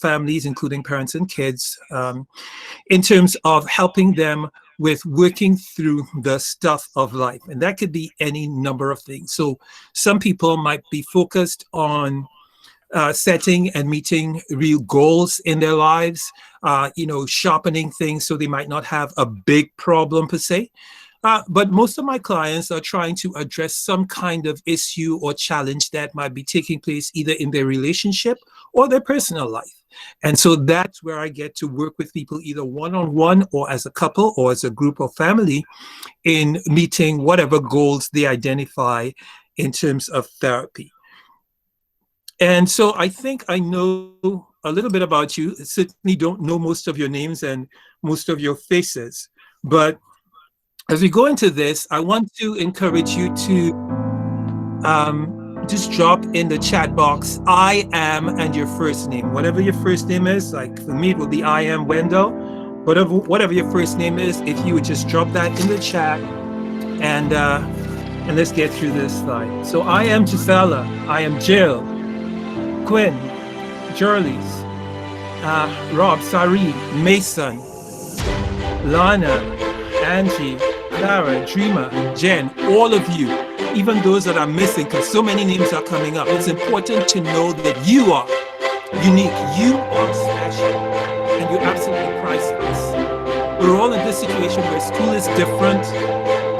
families, including parents and kids, in terms of helping them with working through the stuff of life. And that could be any number of things. So some people might be focused on setting and meeting real goals in their lives, sharpening things so they might not have a big problem per se. But most of my clients are trying to address some kind of issue or challenge that might be taking place either in their relationship or their personal life. And so that's where I get to work with people either one-on-one or as a couple or as a group or family in meeting whatever goals they identify in terms of therapy. And so I think I know a little bit about you. Certainly don't know most of your names and most of your faces. But as we go into this, I want to encourage you to just drop in the chat box, I am, and your first name. Whatever your first name is, like for me, it will be I am Wendell. Whatever your first name is, if you would just drop that in the chat and let's get through this slide. So I am Gisela, I am Jill, Quinn, Jerlis, Rob, Sari, Mason, Lana, Angie, Clara, Dreamer, Jen, all of you, even those that are missing, because so many names are coming up. It's important to know that you are unique, you are special, and you're absolutely priceless. We're all in this situation where school is different,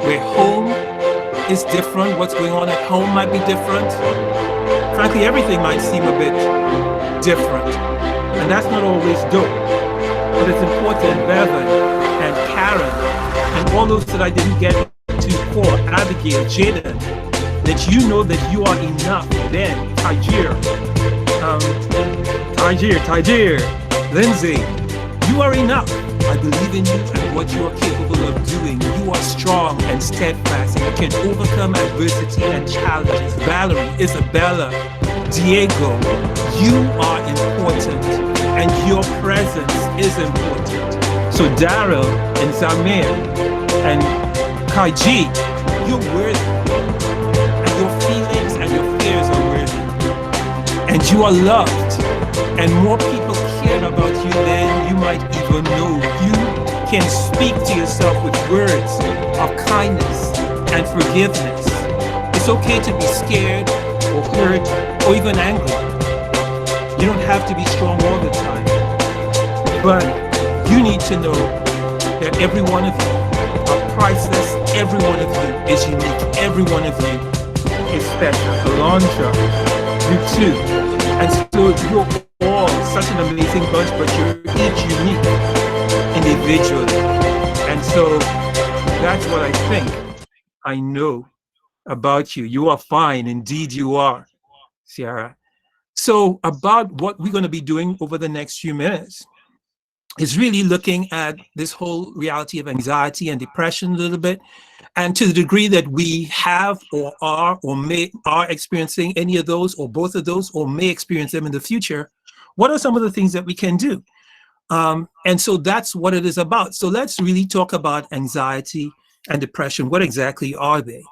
where home is different, what's going on at home might be different. Frankly, everything might seem a bit different, and that's not always dope. But it's important, Bevan and Karen, and all those that I didn't get to for, Abigail, Jaden, that you know that you are enough. Ben, Tajir, Lindsay, you are enough. I believe in you and what you are capable of doing. You are strong and steadfast, and you can overcome adversity and challenges. Valerie, Isabella, Diego, you are important, and your presence is important. So Daryl and Zamir and Kaiji, you're worthy, and your feelings and your fears are worthy, and you are loved, and more people care about you than you might even know. You can speak to yourself with words of kindness and forgiveness. It's okay to be scared or hurt or even angry. You don't have to be strong all the time, but you need to know that every one of you are priceless. Every one of you is unique. Every one of you is special. Alondra, you too. And so you're all such an amazing bunch, but you're each unique individually. And so that's what I think I know about you. You are fine. Indeed, you are, Ciara. So about what we're going to be doing over the next few minutes is really looking at this whole reality of anxiety and depression a little bit, and to the degree that we have or are experiencing any of those or both of those or may experience them in the future, what are some of the things that we can do? And so that's what it is about. So let's really talk about anxiety and depression. What exactly are they?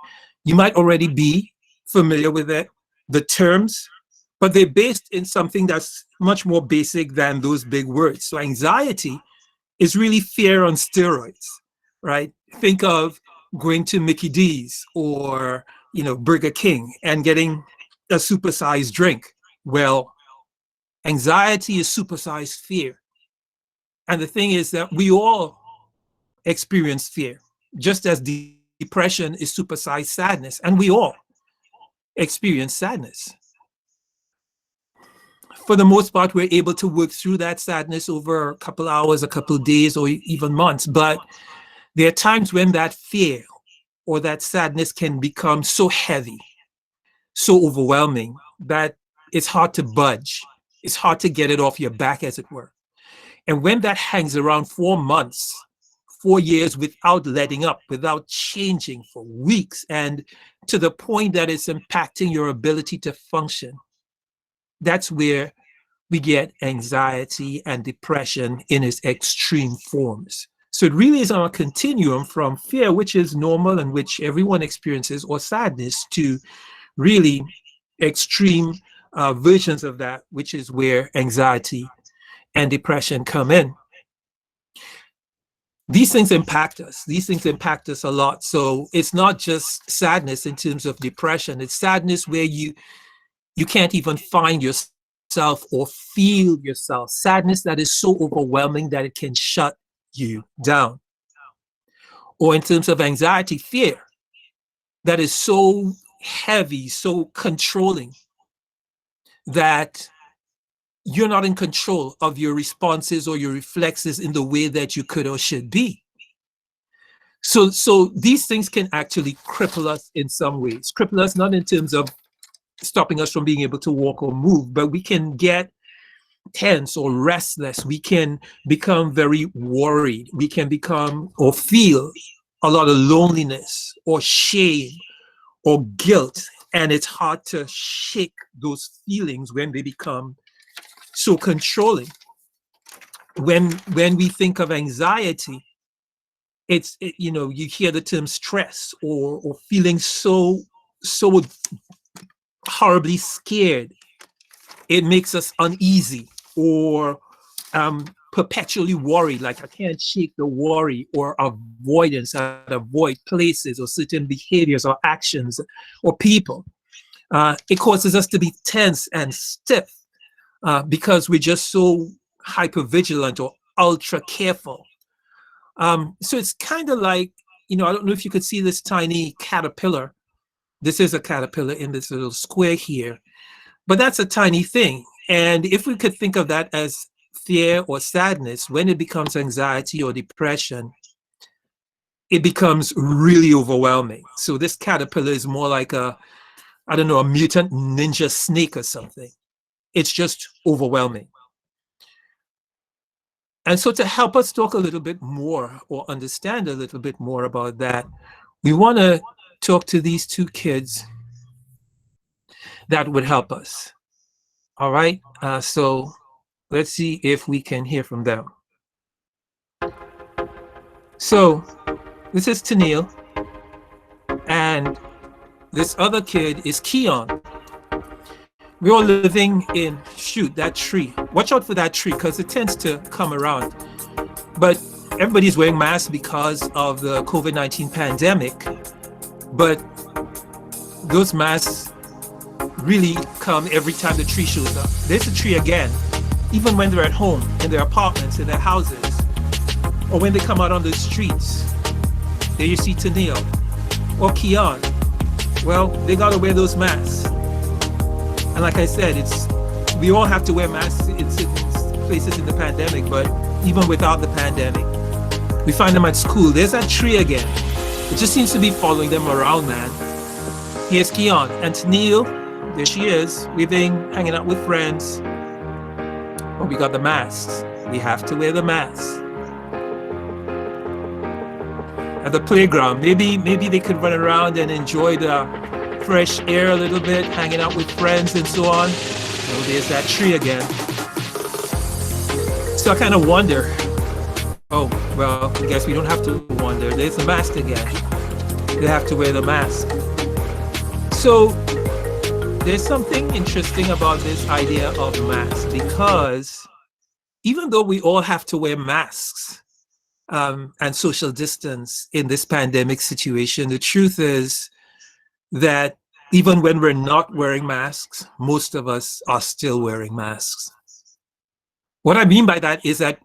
You might already be familiar with it, the terms, but they're based in something that's much more basic than those big words. So anxiety is really fear on steroids, right? Think of going to Mickey D's or, Burger King and getting a supersized drink. Well, anxiety is supersized fear. And the thing is that we all experience fear, just as depression is supersized sadness, and we all experience sadness. For the most part, we're able to work through that sadness over a couple hours, a couple of days, or even months. But there are times when that fear or that sadness can become so heavy, so overwhelming, that it's hard to budge. It's hard to get it off your back, as it were. And when that hangs around 4 months, 4 years without letting up, without changing for weeks, and to the point that it's impacting your ability to function, that's where we get anxiety and depression in its extreme forms. So it really is on a continuum from fear, which is normal and which everyone experiences, or sadness, to really extreme versions of that, which is where anxiety and depression come in. These things impact us. These things impact us a lot. So it's not just sadness in terms of depression. It's sadness where you can't even find yourself or feel yourself. Sadness that is so overwhelming that it can shut you down. Or in terms of anxiety, fear that is so heavy, so controlling that you're not in control of your responses or your reflexes in the way that you could or should be. So these things can actually cripple us in some ways. Cripple us not in terms of stopping us from being able to walk or move, but we can get tense or restless. We can become very worried. We can become or feel a lot of loneliness or shame or guilt. And it's hard to shake those feelings when they become so controlling. When we think of anxiety, you hear the term stress or feeling so horribly scared. It makes us uneasy or perpetually worried, like I can't shake the worry, or avoidance. I avoid places or certain behaviors or actions or people. It causes us to be tense and stiff because we're just so hypervigilant or ultra careful. So it's kind of like, I don't know if you could see this tiny caterpillar. This is a caterpillar in this little square here, but that's a tiny thing. And if we could think of that as fear or sadness, when it becomes anxiety or depression, it becomes really overwhelming. So this caterpillar is more like a mutant ninja snake or something. It's just overwhelming. And so to help us talk a little bit more or understand a little bit more about that, we want to talk to these two kids that would help us. All right. So let's see if we can hear from them. So this is Tennille, and this other kid is Keon. We're all living in, that tree. Watch out for that tree because it tends to come around. But everybody's wearing masks because of the COVID-19 pandemic. But those masks really come every time the tree shows up. There's a tree again, even when they're at home, in their apartments, in their houses, or when they come out on the streets. There you see Tennille or Keon. Well, they gotta wear those masks. And like I said, we all have to wear masks in certain places in the pandemic, but even without the pandemic, we find them at school. There's that tree again. It just seems to be following them around, man. Here's Keon and Tennille. There she is, hanging out with friends. But we got the masks. We have to wear the masks. At the playground, maybe they could run around and enjoy the fresh air a little bit, hanging out with friends and so on. Oh, there's that tree again. So I kind of wonder, oh, well, I guess we don't have to wonder. There's the mask again. They have to wear the mask. So there's something interesting about this idea of masks, because even though we all have to wear masks and social distance in this pandemic situation, the truth is that even when we're not wearing masks, most of us are still wearing masks. What I mean by that is that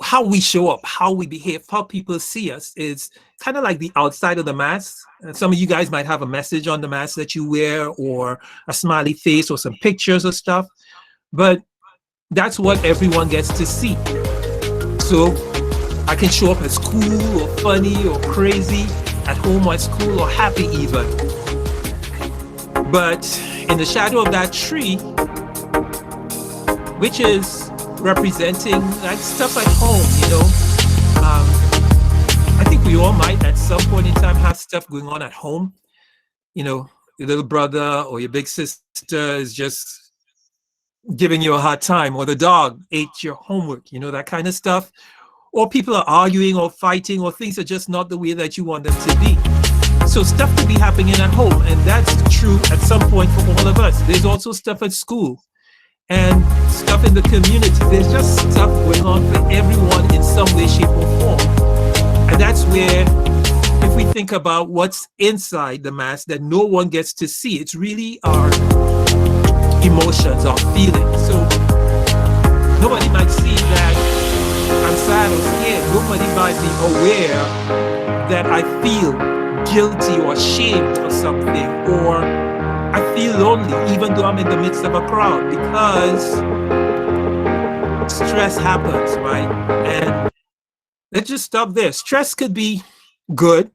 how we show up, how we behave, how people see us is kind of like the outside of the mask. And some of you guys might have a message on the mask that you wear, or a smiley face, or some pictures or stuff. But that's what everyone gets to see. So I can show up as cool or funny or crazy at home or at school, or happy even. But in the shadow of that tree, which is representing like stuff at home, I think we all might at some point in time have stuff going on at home. Your little brother or your big sister is just giving you a hard time, or the dog ate your homework, that kind of stuff. Or people are arguing or fighting, or things are just not the way that you want them to be. So stuff could be happening at home, and that's true at some point for all of us. There's also stuff at school. and stuff in the community. There's just stuff going on for everyone in some way, shape, or form. And that's where, if we think about what's inside the mask that no one gets to see, it's really our emotions, our feelings. So nobody might see that I'm sad or scared. Nobody might be aware that I feel guilty or ashamed or something, or I feel lonely even though I'm in the midst of a crowd, because stress happens, right? And let's just stop there. Stress could be good.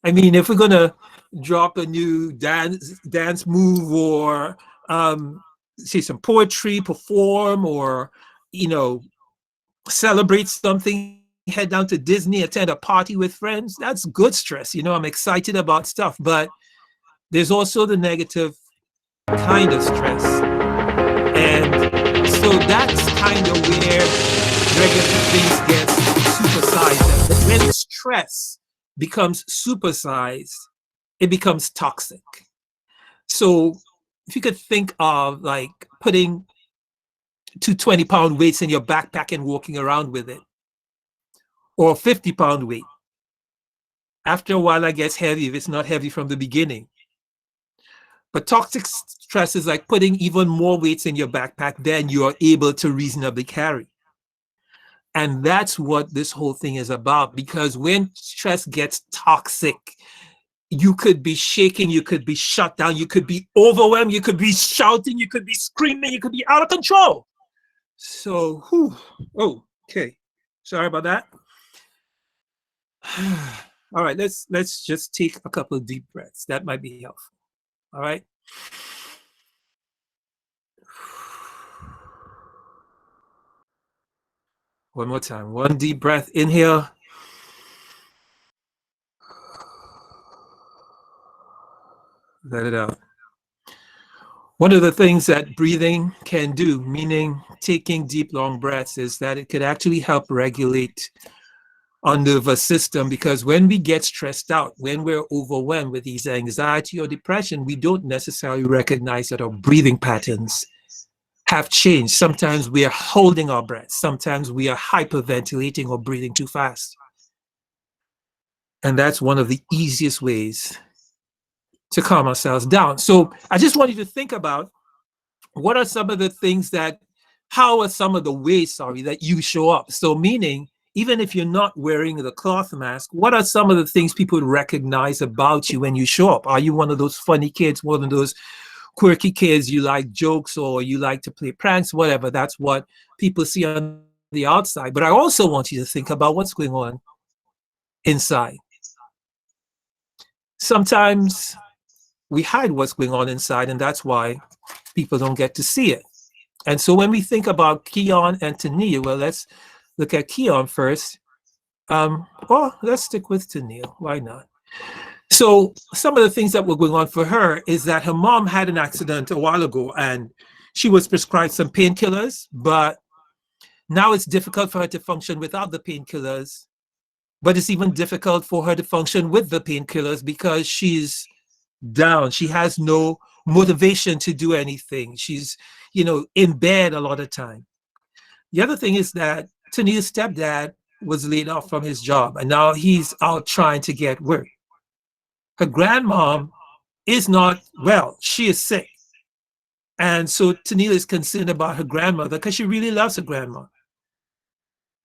I mean, if we're gonna drop a new dance move, or say some poetry, perform, or celebrate something, head down to Disney, attend a party with friends, that's good stress. I'm excited about stuff, but there's also the negative kind of stress. And so that's kind of where regular things get supersized. And when stress becomes supersized, it becomes toxic. So if you could think of like putting 2 20-pound weights in your backpack and walking around with it, or a 50-pound weight, after a while that gets heavy if it's not heavy from the beginning. But toxic stress is like putting even more weights in your backpack than you are able to reasonably carry. And that's what this whole thing is about, because when stress gets toxic, you could be shaking, you could be shut down, you could be overwhelmed, you could be shouting, you could be screaming, you could be out of control. So, okay. Sorry about that. All right, let's just take a couple of deep breaths. That might be helpful. All right. One more time. One deep breath. Inhale. Let it out. One of the things that breathing can do, meaning taking deep, long breaths, is that it could actually help regulate our nervous system, because when we get stressed out, when we're overwhelmed with these anxiety or depression, we don't necessarily recognize that our breathing patterns have changed. Sometimes we are holding our breath. Sometimes we are hyperventilating or breathing too fast. And that's one of the easiest ways to calm ourselves down. So I just want you to think about what are some of the things how are some of the ways, that you show up? So meaning, even if you're not wearing the cloth mask, what are some of the things people recognize about you when you show up? Are you one of those funny kids, one of those quirky kids, you like jokes or you like to play pranks, whatever? That's what people see on the outside. But I also want you to think about what's going on inside. Sometimes we hide what's going on inside, and that's why people don't get to see it. And so when we think about Keon and Tania, well, let's look at Keon first. Well, let's stick with Tania. Why not? So some of the things that were going on for her is that her mom had an accident a while ago, and she was prescribed some painkillers, but now it's difficult for her to function without the painkillers. But it's even difficult for her to function with the painkillers because she's down. She has no motivation to do anything. She's, in bed a lot of time. The other thing is that Tania's stepdad was laid off from his job, and now he's out trying to get work. Her grandmom is not well. She is sick. And so Tania is concerned about her grandmother because she really loves her grandma.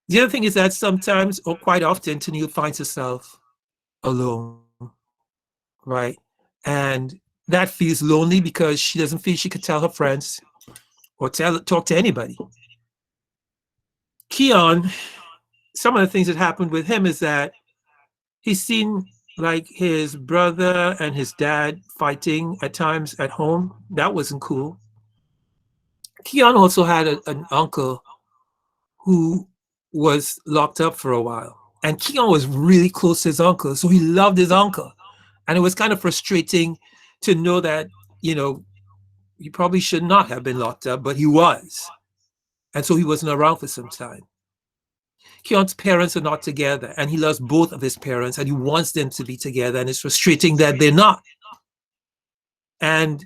The other thing is that sometimes, or quite often, Tania finds herself alone, right? And that feels lonely because she doesn't feel she could tell her friends or talk to anybody. Keon, some of the things that happened with him is that he's seen like his brother and his dad fighting at times at home. That wasn't cool. Keon also had an uncle who was locked up for a while. And Keon was really close to his uncle, so he loved his uncle. And it was kind of frustrating to know that, he probably should not have been locked up, but he was. And so he wasn't around for some time. Keon's parents are not together, and he loves both of his parents, and he wants them to be together, and it's frustrating that they're not. And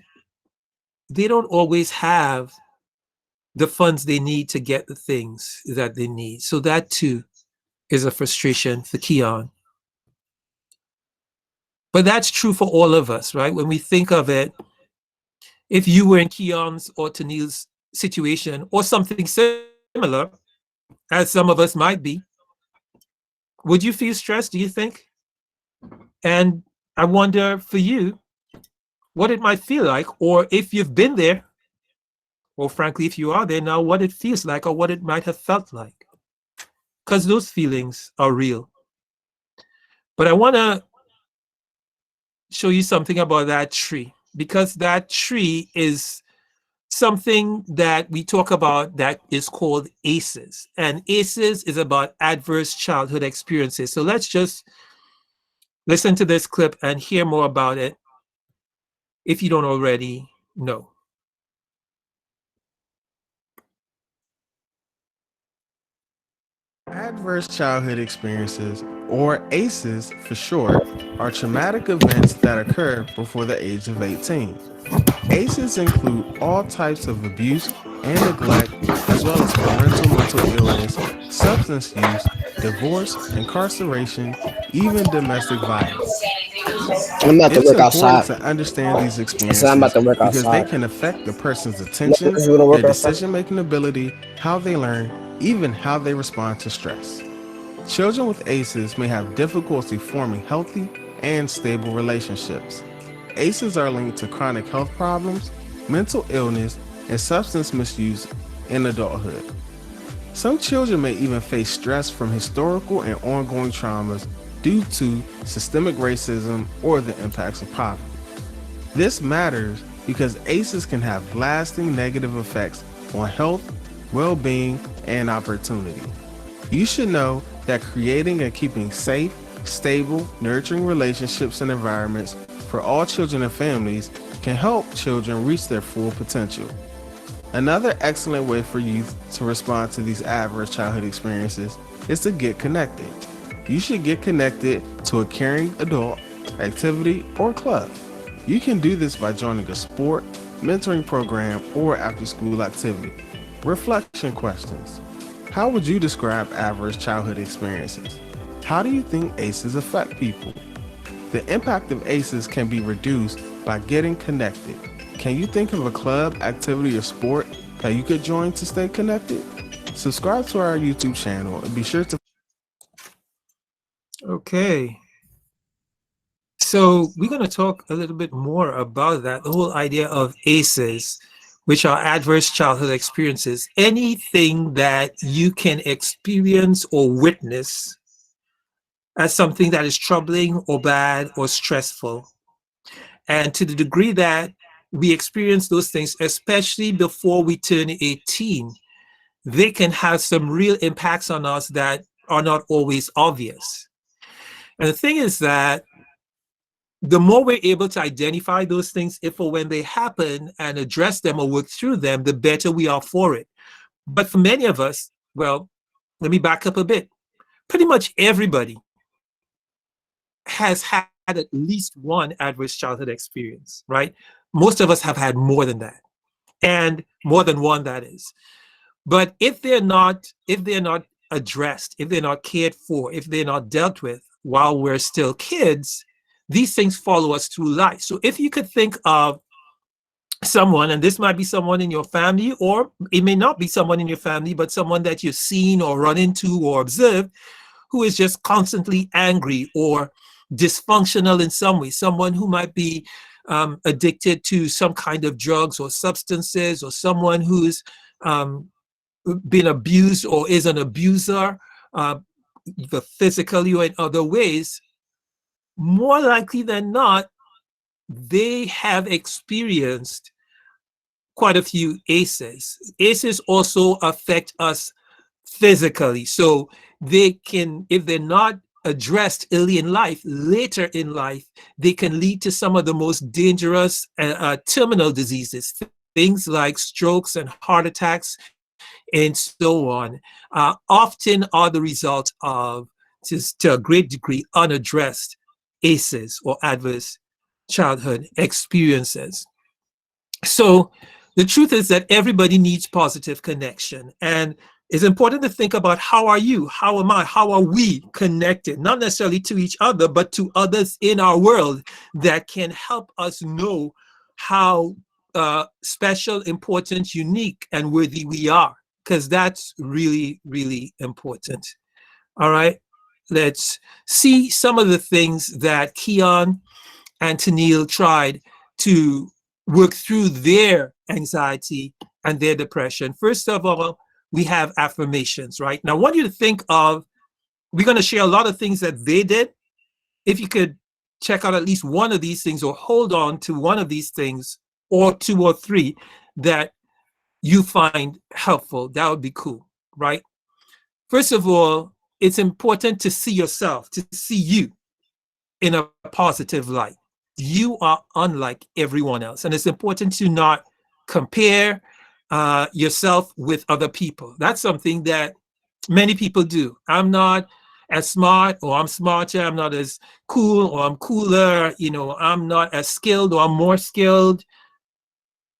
they don't always have the funds they need to get the things that they need. So that too is a frustration for Keon. But that's true for all of us, right? When we think of it, if you were in Keon's or Tennille's situation or something similar, as some of us might be, would you feel stressed, do you think? And I wonder for you what it might feel like, or if you've been there, or frankly, if you are there now, what it feels like or what it might have felt like. Because those feelings are real. But I want to show you something about that tree, because that tree is something that we talk about that is called ACEs. And ACEs is about adverse childhood experiences. So let's just listen to this clip and hear more about it if you don't already know. Adverse childhood experiences, or ACEs for short, are traumatic events that occur before the age of 18. ACEs include all types of abuse and neglect, as well as parental mental illness, substance use, divorce, incarceration, even domestic violence. I'm about to It's work important outside. to understand these I said I'm about experiences to work because they outside. can affect the person's Look, attention, you wanna their work outside? decision making ability, how they learn, even how they respond to stress. Children with ACEs may have difficulty forming healthy and stable relationships. ACEs are linked to chronic health problems, mental illness, and substance misuse in adulthood. Some children may even face stress from historical and ongoing traumas due to systemic racism or the impacts of poverty. This matters because ACEs can have lasting negative effects on health, well-being, and opportunity. You should know that creating and keeping safe, stable, nurturing relationships and environments for all children and families can help children reach their full potential. Another excellent way for youth to respond to these adverse childhood experiences is to get connected. You should get connected to a caring adult, activity, or club. You can do this by joining a sport, mentoring program, or after-school activity. Reflection questions. How would you describe adverse childhood experiences? How do you think ACEs affect people? The impact of ACEs can be reduced by getting connected. Can you think of a club, activity, or sport that you could join to stay connected? Subscribe to our YouTube channel and be sure to. Okay. So we're going to talk a little bit more about that, the whole idea of ACEs, which are adverse childhood experiences. Anything that you can experience or witness as something that is troubling or bad or stressful. And to the degree that we experience those things, especially before we turn 18, they can have some real impacts on us that are not always obvious. And the thing is that the more we're able to identify those things, if or when they happen, and address them or work through them, the better we are for it. But for many of us, well, let me back up a bit. Pretty much everybody has had at least one adverse childhood experience, right? Most of us have had more than that, and more than one, that is. But if they're not addressed, if they're not cared for, if they're not dealt with while we're still kids, these things follow us through life. So if you could think of someone, and this might be someone in your family, or it may not be someone in your family, but someone that you've seen or run into or observed, who is just constantly angry or dysfunctional in some way, someone who might be addicted to some kind of drugs or substances, or someone who's been abused or is an abuser, either physically or in other ways, more likely than not, they have experienced quite a few ACEs. ACEs also affect us physically. So they can, if they're not addressed early in life, later in life, they can lead to some of the most dangerous terminal diseases, things like strokes and heart attacks and so on, often are the result of, to a great degree, unaddressed ACEs or adverse childhood experiences. So The truth is that everybody needs positive connection. And it's important to think about how are you, how am I, how are we connected, not necessarily to each other, but to others in our world that can help us know how special, important, unique, and worthy we are, because that's really, really important. All right, let's see some of the things that Keon and Tennille tried to work through their anxiety and their depression. First of all, we have affirmations, right? Now, I want you to think of, we're going to share a lot of things that they did. If you could check out at least one of these things or hold on to one of these things or two or three that you find helpful, that would be cool, right? First of all, it's important to see yourself, to see you in a positive light. You are unlike everyone else. And it's important to not compare yourself with other people. That's something that many people do. I'm not as smart, or I'm smarter. I'm not as cool, or I'm cooler. You know, I'm not as skilled, or I'm more skilled.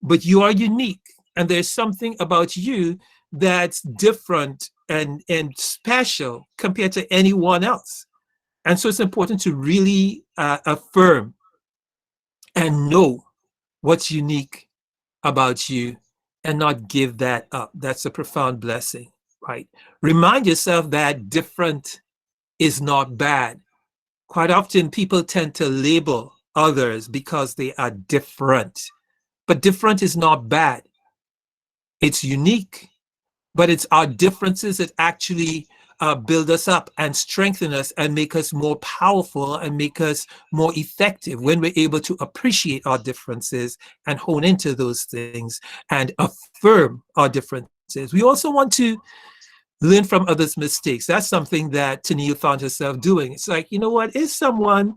But you are unique. And there's something about you that's different and special compared to anyone else. And so it's important to really affirm and know what's unique about you and not give that up. That's a profound blessing, right? Remind yourself that different is not bad. Quite often, people tend to label others because they are different, but different is not bad. It's unique, but it's our differences that actually build us up and strengthen us and make us more powerful and make us more effective when we're able to appreciate our differences and hone into those things and affirm our differences. We also want to learn from others' mistakes. That's something that Tennille found herself doing. It's like, you know what, if someone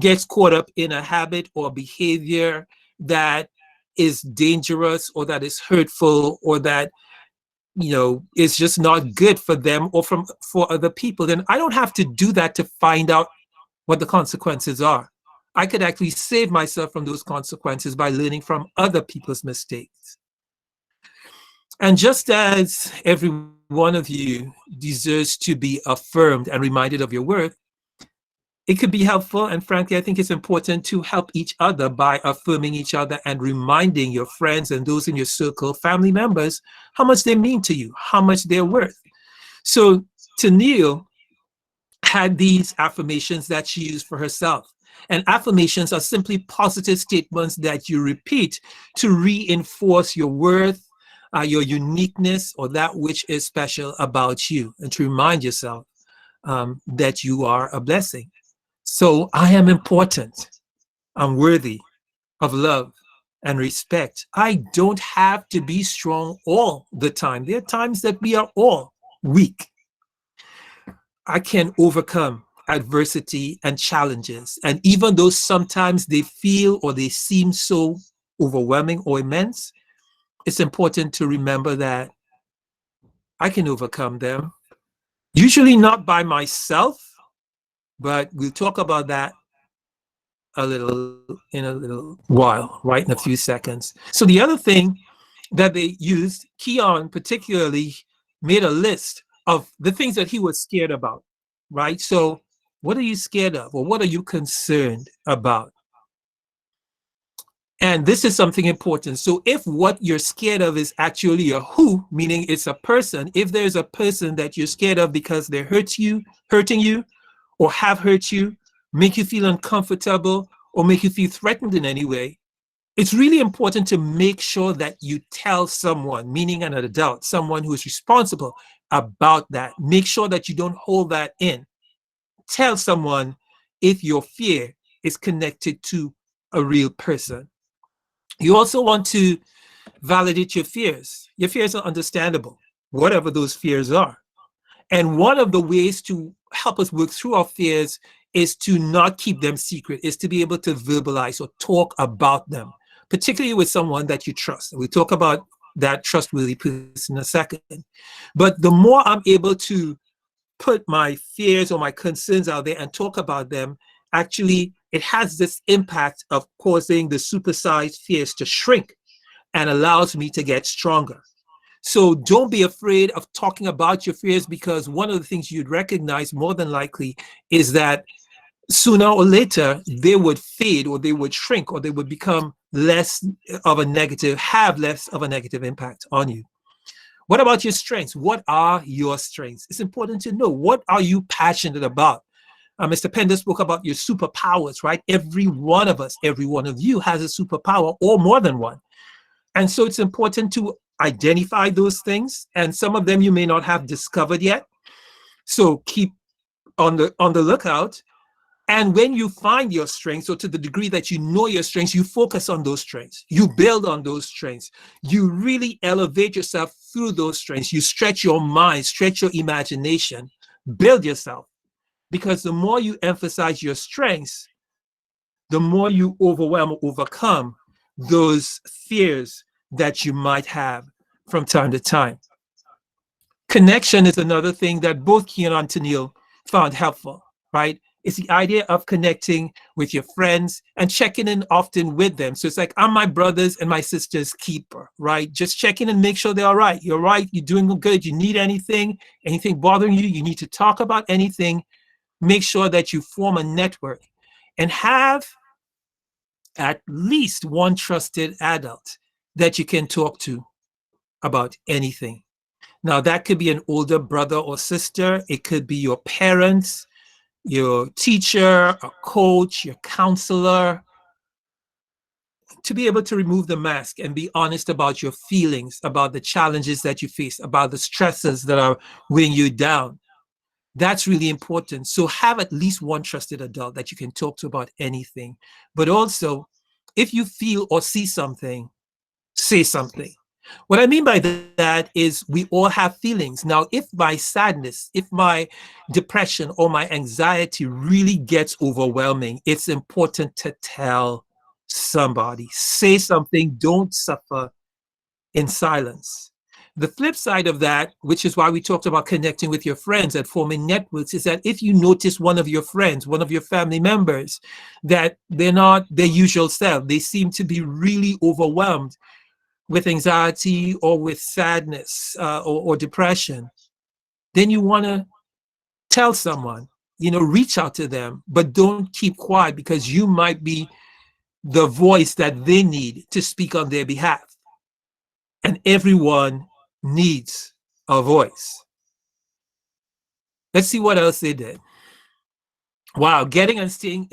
gets caught up in a habit or behavior that is dangerous or that is hurtful or that is just not good for them or for other people, then I don't have to do that to find out what the consequences are. I could actually save myself from those consequences by learning from other people's mistakes. And just as every one of you deserves to be affirmed and reminded of your worth, it could be helpful, and frankly, I think it's important to help each other by affirming each other and reminding your friends and those in your circle, family members, how much they mean to you, how much they're worth. So Tennille had these affirmations that she used for herself. And affirmations are simply positive statements that you repeat to reinforce your worth, your uniqueness, or that which is special about you, and to remind yourself that you are a blessing. So I am important. I'm worthy of love and respect. I don't have to be strong all the time. There are times that we are all weak. I can overcome adversity and challenges. And even though sometimes they feel or they seem so overwhelming or immense, it's important to remember that I can overcome them. Usually not by myself, but we'll talk about that in a little while, right, in a few seconds. So the other thing that they used, Keon particularly made a list of the things that he was scared about, right? So what are you scared of, or what are you concerned about? And this is something important. So if what you're scared of is actually a who, meaning it's a person, if there's a person that you're scared of because they're hurting you, or have hurt you, make you feel uncomfortable, or make you feel threatened in any way, it's really important to make sure that you tell someone, meaning an adult, someone who is responsible about that. Make sure that you don't hold that in. Tell someone if your fear is connected to a real person. You also want to validate your fears. Your fears are understandable, whatever those fears are. And one of the ways to help us work through our fears is to not keep them secret, is to be able to verbalize or talk about them, particularly with someone that you trust. We'll talk about that trustworthy person in a second. But the more I'm able to put my fears or my concerns out there and talk about them, actually, it has this impact of causing the supersized fears to shrink. and allows me to get stronger. So don't be afraid of talking about your fears, because one of the things you'd recognize more than likely is that sooner or later they would fade, or they would shrink, or they would become less of a negative, have less of a negative impact on you. What about your strengths? What are your strengths? It's important to know, what are you passionate about? Mr. Pender spoke about your superpowers, right? Every one of us, every one of you has a superpower, or more than one. And so it's important to identify those things. And some of them you may not have discovered yet. So keep on the lookout. And when you find your strengths, or to the degree that you know your strengths, you focus on those strengths. You build on those strengths. You really elevate yourself through those strengths. You stretch your mind, stretch your imagination, build yourself. Because the more you emphasize your strengths, the more you overwhelm or overcome those fears that you might have from time to time. Connection is another thing that both Key and Antonio found helpful, right? It's the idea of connecting with your friends and checking in often with them. So it's like, I'm my brother's and my sister's keeper, right? Just check in and make sure they're all right. You're right. You're doing good. You need anything bothering you, you need to talk about anything. Make sure that you form a network and have at least one trusted adult that you can talk to about anything. Now, that could be an older brother or sister. It could be your parents, your teacher, a coach, your counselor. To be able to remove the mask and be honest about your feelings, about the challenges that you face, about the stresses that are weighing you down. That's really important. So have at least one trusted adult that you can talk to about anything. But also, if you feel or see something, say something. What I mean by that is, we all have feelings. Now, if my sadness, if my depression or my anxiety really gets overwhelming, it's important to tell somebody. Say something. Don't suffer in silence. The flip side of that, which is why we talked about connecting with your friends and forming networks, is that if you notice one of your friends, one of your family members, that they're not their usual self, they seem to be really overwhelmed with anxiety or with sadness or depression, then you want to tell someone, reach out to them, but don't keep quiet, because you might be the voice that they need to speak on their behalf. And everyone needs a voice. Let's see what else they did. Wow, getting and staying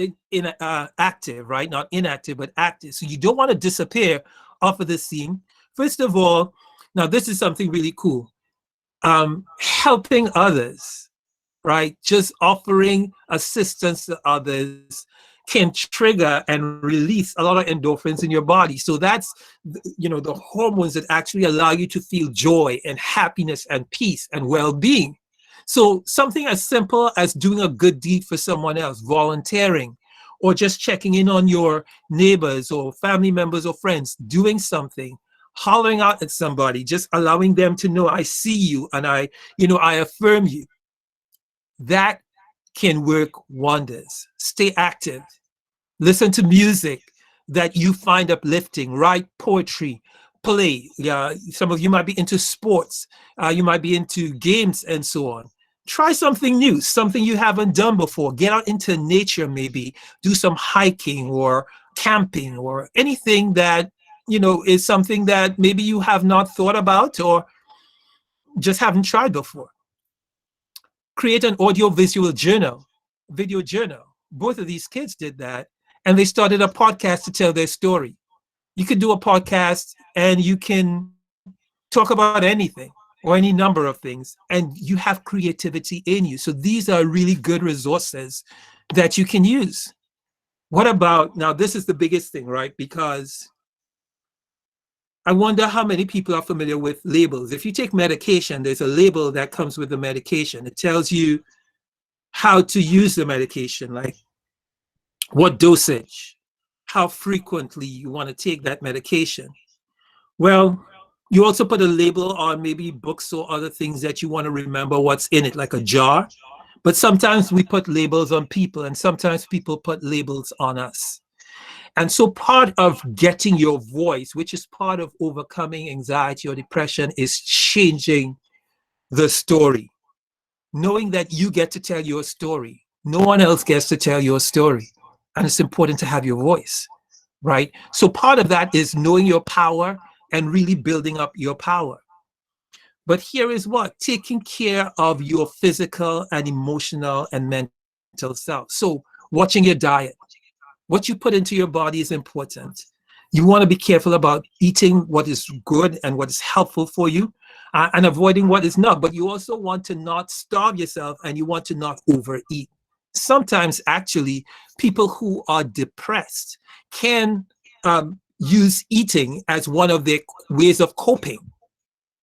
active, right? Not inactive, but active. So you don't want to disappear off of the scene. First of all, now this is something really cool. Helping others, right? Just offering assistance to others can trigger and release a lot of endorphins in your body. So that's, the hormones that actually allow you to feel joy and happiness and peace and well-being. So something as simple as doing a good deed for someone else, volunteering, or just checking in on your neighbors or family members or friends, doing something, hollering out at somebody, just allowing them to know, I see you and I affirm you. That can work wonders. Stay active. Listen to music that you find uplifting. Write poetry, play. Some of you might be into sports. You might be into games and so on. Try something new, something you haven't done before. Get out into nature, maybe do some hiking or camping or anything that, is something that maybe you have not thought about or just haven't tried before. Create an audio-visual video journal. Both of these kids did that, and they started a podcast to tell their story. You could do a podcast and you can talk about anything or any number of things, and you have creativity in you. So these are really good resources that you can use. What about, now this is the biggest thing, right? Because I wonder how many people are familiar with labels. If you take medication, there's a label that comes with the medication. It tells you how to use the medication, like what dosage, how frequently you want to take that medication. Well, you also put a label on maybe books or other things that you want to remember what's in it, like a jar. But sometimes we put labels on people, and sometimes people put labels on us. And so part of getting your voice, which is part of overcoming anxiety or depression, is changing the story. Knowing that you get to tell your story. No one else gets to tell your story. And it's important to have your voice, right? So part of that is knowing your power and really building up your power. But here is what, taking care of your physical and emotional and mental self. So watching your diet, what you put into your body is important. You want to be careful about eating what is good and what is helpful for you, and avoiding what is not. But you also want to not starve yourself, and you want to not overeat. Sometimes, actually, people who are depressed can use eating as one of their ways of coping.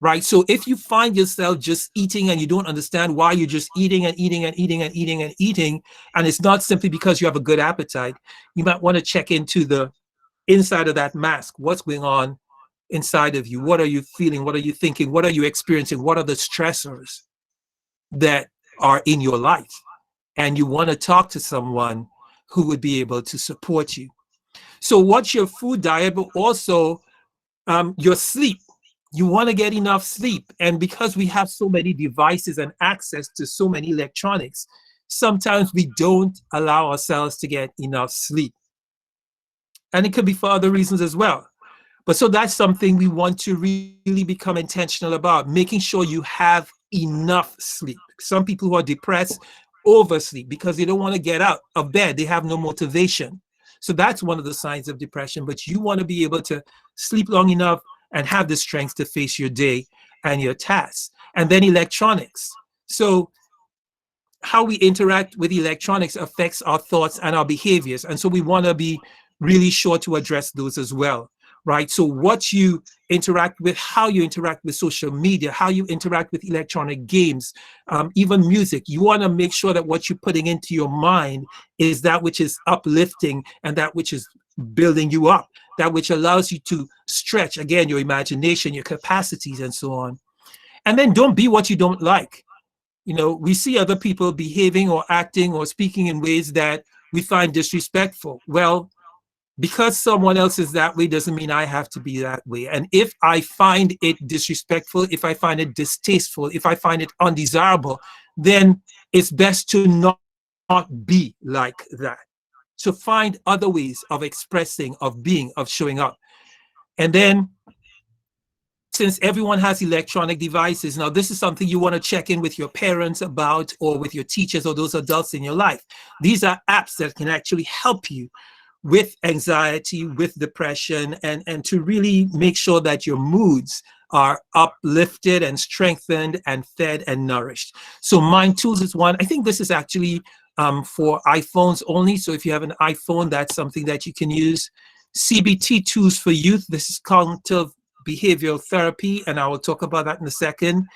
Right. So if you find yourself just eating and you don't understand why you're just eating and eating and eating and eating and eating, and it's not simply because you have a good appetite, you might want to check into the inside of that mask. What's going on inside of you? What are you feeling? What are you thinking? What are you experiencing? What are the stressors that are in your life? And you want to talk to someone who would be able to support you. So what's your food diet, but also your sleep? You want to get enough sleep. And because we have so many devices and access to so many electronics, sometimes we don't allow ourselves to get enough sleep. And it could be for other reasons as well. But so that's something we want to really become intentional about, making sure you have enough sleep. Some people who are depressed oversleep because they don't want to get out of bed. They have no motivation. So that's one of the signs of depression. But you want to be able to sleep long enough and have the strength to face your day and your tasks. And then electronics. So how we interact with electronics affects our thoughts and our behaviors. And so we want to be really sure to address those as well, right? So what you interact with, how you interact with social media, how you interact with electronic games, even music, you want to make sure that what you're putting into your mind is that which is uplifting and that which is building you up, that which allows you to stretch, again, your imagination, your capacities, and so on. And then don't be what you don't like. You know, we see other people behaving or acting or speaking in ways that we find disrespectful. Well, because someone else is that way doesn't mean I have to be that way. And if I find it disrespectful, if I find it distasteful, if I find it undesirable, then it's best to not be like that. So find other ways of expressing, of being, of showing up. And then, since everyone has electronic devices, now this is something you want to check in with your parents about, or with your teachers or those adults in your life. These are apps that can actually help you with anxiety, with depression, and to really make sure that your moods are uplifted and strengthened and fed and nourished. So Mind Tools is one. I think this is actually for iPhones only. So if you have an iPhone, that's something that you can use. CBT Tools for Youth. This is cognitive behavioral therapy, and I will talk about that in a second.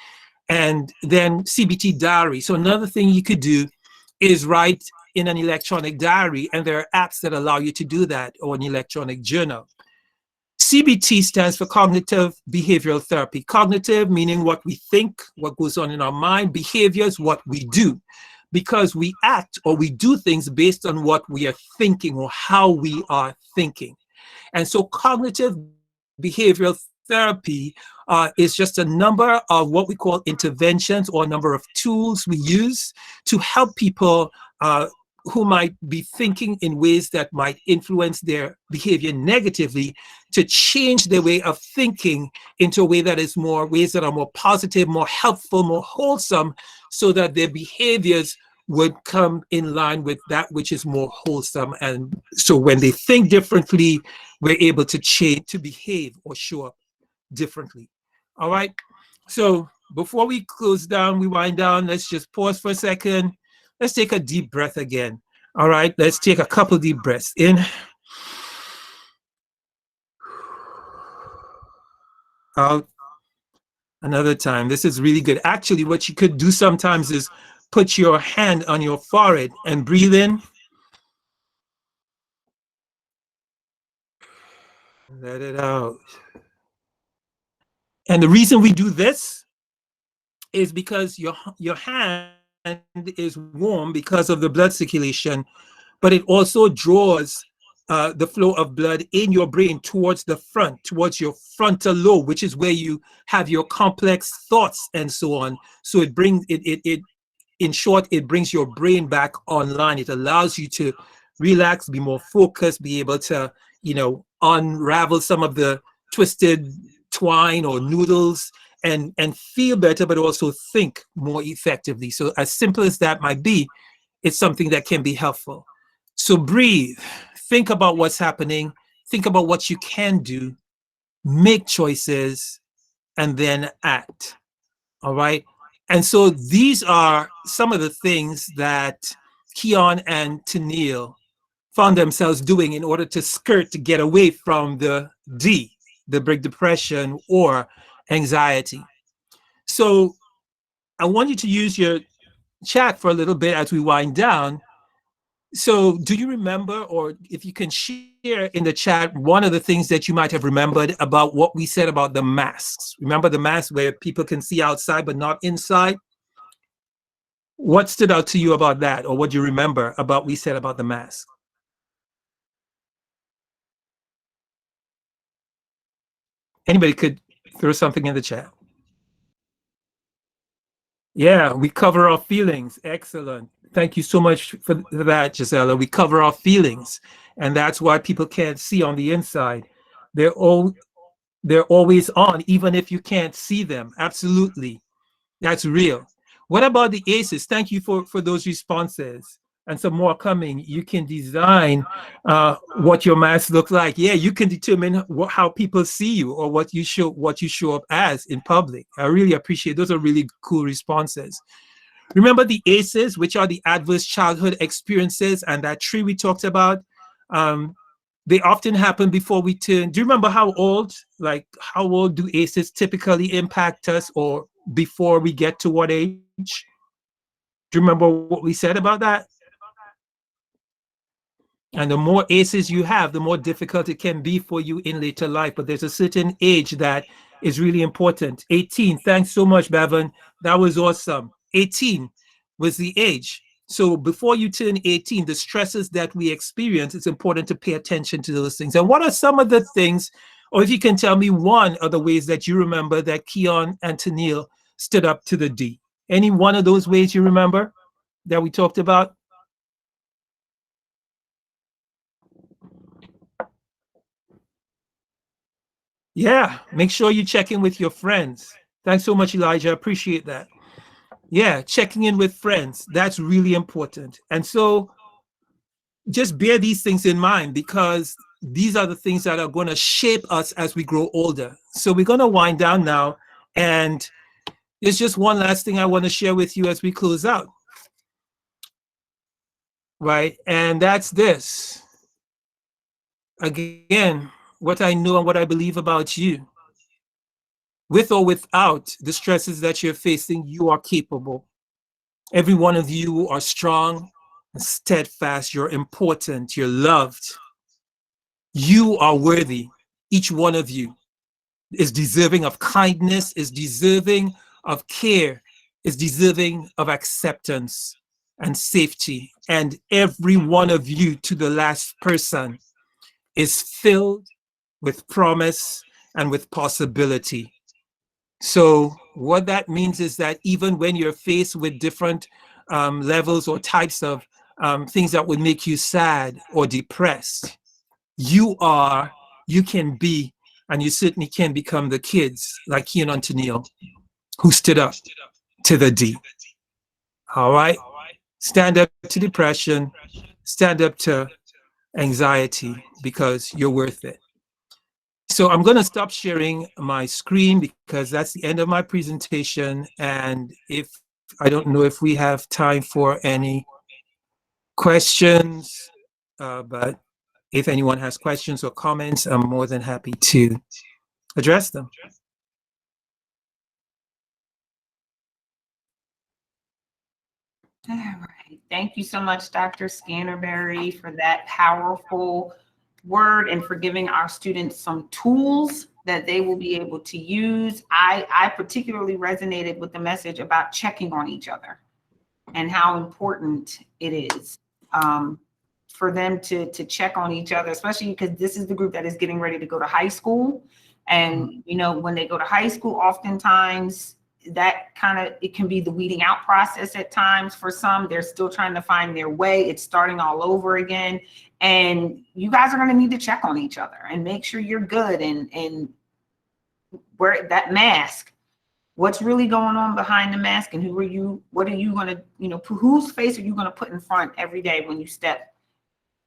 And then CBT Diary. So another thing you could do is write in an electronic diary, and there are apps that allow you to do that, or an electronic journal. CBT stands for cognitive behavioral therapy. Cognitive meaning what we think, what goes on in our mind. Behaviors, what we do, because we act or we do things based on what we are thinking or how we are thinking. And so cognitive behavioral therapy is just a number of what we call interventions, or a number of tools we use to help people who might be thinking in ways that might influence their behavior negatively, to change their way of thinking into a way that is more, ways that are more positive, more helpful, more wholesome, so that their behaviors would come in line with that which is more wholesome. And so when they think differently, we're able to change, to behave or show up differently. All right. So before we close down, we wind down, let's just pause for a second. Let's take a deep breath again. All right. Let's take a couple deep breaths in. Out. Another time. This is really good. Actually, what you could do sometimes is put your hand on your forehead and breathe in. Let it out. And the reason we do this is because your hand is warm because of the blood circulation, but it also draws the flow of blood in your brain towards the front, towards your frontal lobe, which is where you have your complex thoughts and so on. So it brings it in short, it brings your brain back online. It allows you to relax, be more focused, be able to, unravel some of the twisted twine or noodles and feel better, but also think more effectively. So as simple as that might be, it's something that can be helpful. So breathe, think about what's happening, think about what you can do, make choices, and then act. All right. And so these are some of the things that Keon and Tennille found themselves doing in order to skirt to get away from the D, the Great Depression or anxiety. So I want you to use your chat for a little bit as we wind down. So do you remember, or if you can share in the chat, one of the things that you might have remembered about what we said about the masks? Remember the masks where people can see outside but not inside? What stood out to you about that, or what do you remember about what we said about the mask? Anybody could throw something in the chat. Yeah, we cover our feelings. Excellent. Thank you so much for that, Gisela. We cover our feelings, and that's why people can't see on the inside. They're all they're always on, even if you can't see them. Absolutely. That's real. What about the ACEs? Thank you for those responses. And some more coming. You can design what your mask looks like. Yeah, you can determine how people see you or what you show up as in public. I really appreciate those are really cool responses. Remember the ACEs, which are the adverse childhood experiences, and that tree we talked about. They often happen before we turn. Do you remember how old? Like how old do ACEs typically impact us, or before we get to what age? Do you remember what we said about that? And the more ACEs you have, the more difficult it can be for you in later life. But there's a certain age that is really important. 18. Thanks so much, Bevan. That was awesome. 18 was the age. So before you turn 18, the stresses that we experience, it's important to pay attention to those things. And what are some of the things, or if you can tell me one of the ways that you remember that Keon and Tennille stood up to the D? Any one of those ways you remember that we talked about? Yeah, make sure you check in with your friends. Thanks so much, Elijah. I appreciate that. Yeah, checking in with friends. That's really important. And so just bear these things in mind, because these are the things that are going to shape us as we grow older. So we're going to wind down now. And there's just one last thing I want to share with you as we close out. Right? And that's this. Again, what I know and what I believe about you. With or without the stresses that you're facing, you are capable. Every one of you are strong and steadfast. You're important. You're loved. You are worthy. Each one of you is deserving of kindness, is deserving of care, is deserving of acceptance and safety. And every one of you, to the last person, is filled with promise and with possibility. So what that means is that even when you're faced with different levels or types of things that would make you sad or depressed, you can be, and you certainly can become the kids like Keon and Tennille who stood up to the D. All right? Stand up to depression, stand up to anxiety, because you're worth it. So I'm going to stop sharing my screen because that's the end of my presentation. And if I don't know if we have time for any questions, but if anyone has questions or comments, I'm more than happy to address them. All right. Thank you so much, Dr. Scanterbury, for that powerful word and for giving our students some tools that they will be able to use. I particularly resonated with the message about checking on each other and how important it is. for them to check on each other, especially because this is the group that is getting ready to go to high school. And, you know, when they go to high school, oftentimes that it can be the weeding out process at times for some. They're still trying to find their way. It's starting all over again. And you guys are going to need to check on each other and make sure you're good and wear that mask. What's really going on behind the mask, and what are you going to, you know, whose face are you going to put in front every day when you step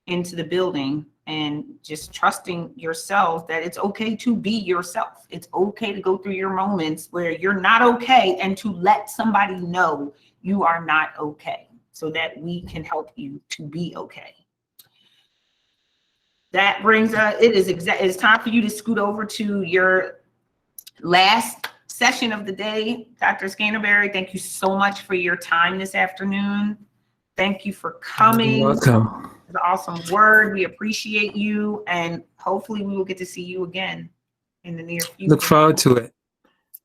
into the building? And just trusting yourself that it's okay to be yourself. It's okay to go through your moments where you're not okay, and to let somebody know you are not okay so that we can help you to be okay. That brings it's time for you to scoot over to your last session of the day. Dr. Scanterbury, thank you so much for your time this afternoon. Thank you for coming. You're welcome. It's an awesome word. We appreciate you, and hopefully we will get to see you again in the near future. Look forward to it.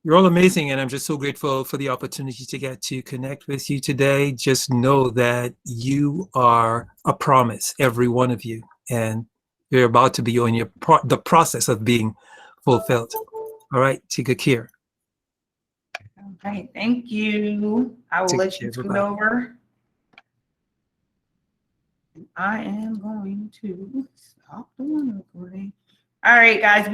You're all amazing, and I'm just so grateful for the opportunity to get to connect with you today. Just know that you are a promise, every one of you, and you're about to be on the process of being fulfilled. All right, take good care. All right, thank you. I will let you scoot over. I am going to stop the one recording. All right, guys.